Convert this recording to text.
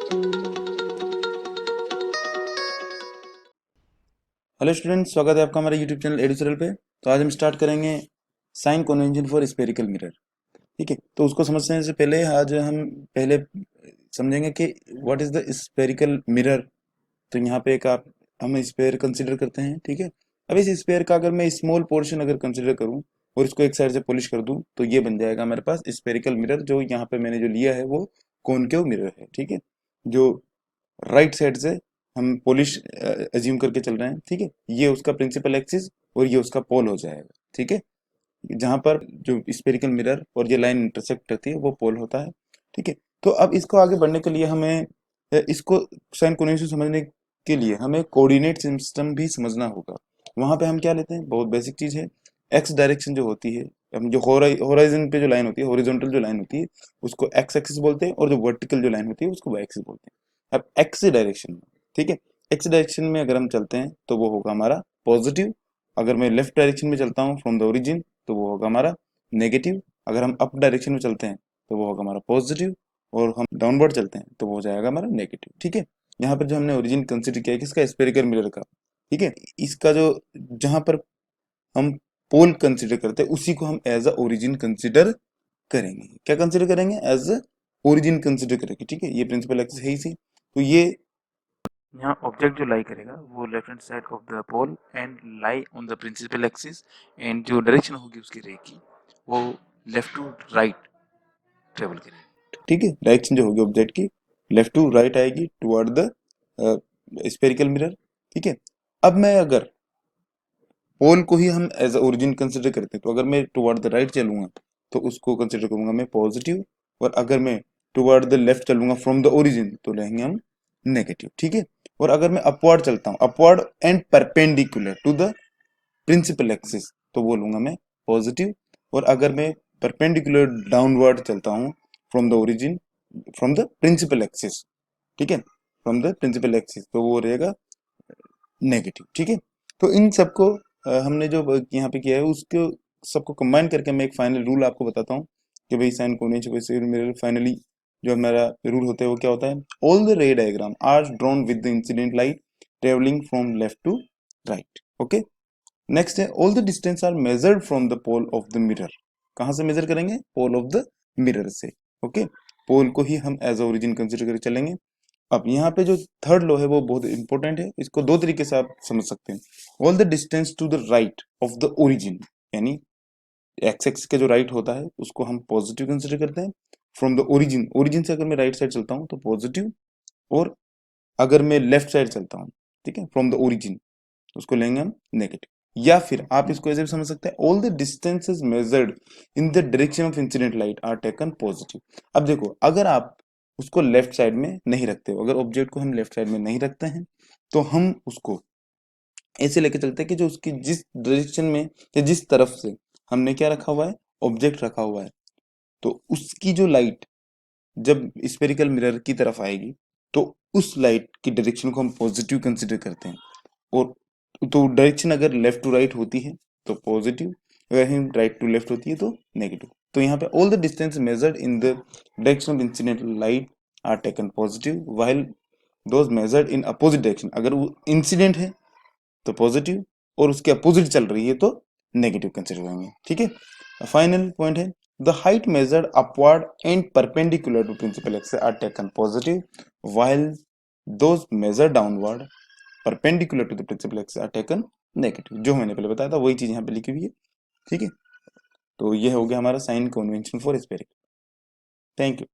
Hello students, स्वागत है आपका हमारे यूट्यूब चैनल एडुसरल पे। तो आज हम स्टार्ट करेंगे sign convention for spherical mirror. ठीक है, तो उसको समझने से पहले आज हम पहले समझेंगे कि what is the spherical mirror. तो यहाँ पे एक हम स्फेयर कंसिडर करते हैं। ठीक है, अब इस स्फेयर का अगर मैं स्मॉल पोर्शन अगर कंसिडर करूँ और इसको एक साइड से पॉलिश कर दूं तो ये बन जाएगा हमारे पास स्फेरिकल मिरर। जो यहाँ पे मैंने जो लिया है वो कॉनकेव मिरर है। ठीक है, जो राइट साइड से हम पॉलिश अज्यूम करके चल रहे हैं। ठीक है, ये उसका प्रिंसिपल एक्सिस और ये उसका पोल हो जाएगा। ठीक है, जहां पर जो स्पेरिकल मिरर और ये लाइन इंटरसेक्ट करती है वो पोल होता है। ठीक है, तो अब इसको आगे बढ़ने के लिए हमें इसको साइन कन्वेंशन समझने के लिए हमें कोऑर्डिनेट सिस्टम भी समझना होगा। वहां पे हम क्या लेते हैं, बहुत बेसिक चीज है, एक्स डायरेक्शन जो होती है। हम जो होराइजन पे जो लाइन होती है, हॉरिजॉन्टल जो लाइन होती है उसको एक्स एक्सिस बोलते हैं, और जो वर्टिकल जो लाइन होती है उसको वाई एक्सिस बोलते हैं। अब एक्स डायरेक्शन में, ठीक है, एक्स डायरेक्शन में अगर हम चलते हैं तो वो होगा हमारा पॉजिटिव। अगर मैं लेफ्ट डायरेक्शन में चलता हूँ फ्रॉम द ओरिजिन तो वो होगा हमारा नेगेटिव। अगर हम अप डायरेक्शन में चलते हैं तो वो होगा हमारा पॉजिटिव, और हम डाउनवर्ड चलते हैं तो वो हो जाएगा हमारा नेगेटिव। ठीक है, यहाँ पर जो हमने ओरिजिन कंसिडर किया है किसका, स्फेरिकल मिरर का। ठीक है, इसका जो जहां पर हम पोल कंसिडर करते हैं उसी को हम एज अ ओरिजिन कंसिडर करेंगे। क्या कंसिडर करेंगे, एज अ ओरिजिन कंसिडर करेंगे। ठीक है, ये प्रिंसिपल एक्सिस है इसी, तो ये यहाँ ऑब्जेक्ट जो लाई करेगा वो left hand side of the pole and lie on the principal axis, and जो डायरेक्शन होगी उसकी रे की वो लेफ्ट टू राइट ट्रेवल करेगी। ठीक है, डायरेक्शन जो होगी ऑब्जेक्ट की लेफ्ट टू राइट आएगी टुवर्ड द स्फेरिकल मिरर। ठीक है, अब मैं अगर पोल को ही हम एज ओरिजिन कंसिडर करते हैं तो अगर मैं टुवर्ड द राइट चलूंगा तो उसको कंसिडर करूंगा मैं पॉजिटिव, और अगर मैं टुवर्ड द लेफ्ट चलूंगा फ्रॉम द ओरिजिन तो लेंगे हम नेगेटिव। ठीक है, और अगर मैं अपवर्ड चलता हूं, upward and perpendicular to the principal axis, तो वो लूंगा मैं पॉजिटिव। और अगर मैं परपेंडिकुलर डाउनवर्ड चलता हूं from the origin, from the principal axis, ठीक है, फ्रॉम द प्रिंसिपल एक्सिस, तो वो रहेगा नेगेटिव। ठीक है, तो इन सबको हमने जो यहाँ पे किया है उसको सबको कंबाइन करके मैं एक फाइनल रूल आपको बताता हूँ कि भाई साइन कोनिच मेरे फाइनली जो हमारा रूल होता है वो क्या होता है। All the ray diagram are drawn with the incident light travelling from left to right. Okay, next है all the distance are measured from the pole of the mirror. कहाँ से मेजर करेंगे, पोल ऑफ द मिरर से। Okay, pole को ही हम as origin consider करके चलेंगे। अब यहाँ पे जो थर्ड लॉ है वो बहुत इंपॉर्टेंट है, इसको दो तरीके से आप समझ सकते हैं। All the distance to the right of the origin, यानी एक्स एक्स का जो राइट होता है उसको हम पॉजिटिव कंसिडर करते हैं। फ्रॉम द ओरिजिन, ओरिजिन से अगर मैं राइट साइड चलता हूँ तो पॉजिटिव, और अगर मैं लेफ्ट साइड चलता हूँ, ठीक है, फ्रॉम द ओरिजिन, उसको लेंगे हम नेगेटिव। या फिर आप इसको ऐसे भी समझ सकते हैं, all the distances measured in the direction of incident light are taken positive. अब देखो, अगर आप उसको लेफ्ट साइड में नहीं रखते हो, अगर ऑब्जेक्ट को हम लेफ्ट साइड में नहीं रखते हैं तो हम उसको ऐसे लेके चलते हैं कि जो उसकी जिस डायरेक्शन में या जिस तरफ से हमने क्या रखा हुआ है, ऑब्जेक्ट रखा हुआ है, तो उसकी जो लाइट जब स्फेरिकल मिरर की तरफ आएगी तो उस लाइट की डायरेक्शन को हम पॉजिटिव कंसिडर करते हैं। और तो डायरेक्शन अगर लेफ्ट टू राइट होती है तो पॉजिटिव, अगर हम राइट टू लेफ्ट होती है तो नेगेटिव। तो यहाँ पे all the distance measured in the direction of incident light are taken positive, while those measured in opposite direction, अगर वो इंसिडेंट है तो पॉजिटिव और उसके अपोजिट चल रही है तो नेगेटिव कंसिडर करेंगे। ठीक है, फाइनल पॉइंट है the height measured upward and perpendicular to principal axis are taken positive, while those measured downward perpendicular to the principal axis are taken negative. जो मैंने पहले बताया था वही चीज यहाँ पे लिखी हुई है। ठीक है, तो ये हो गया हमारा sign convention for spherical. Thank you.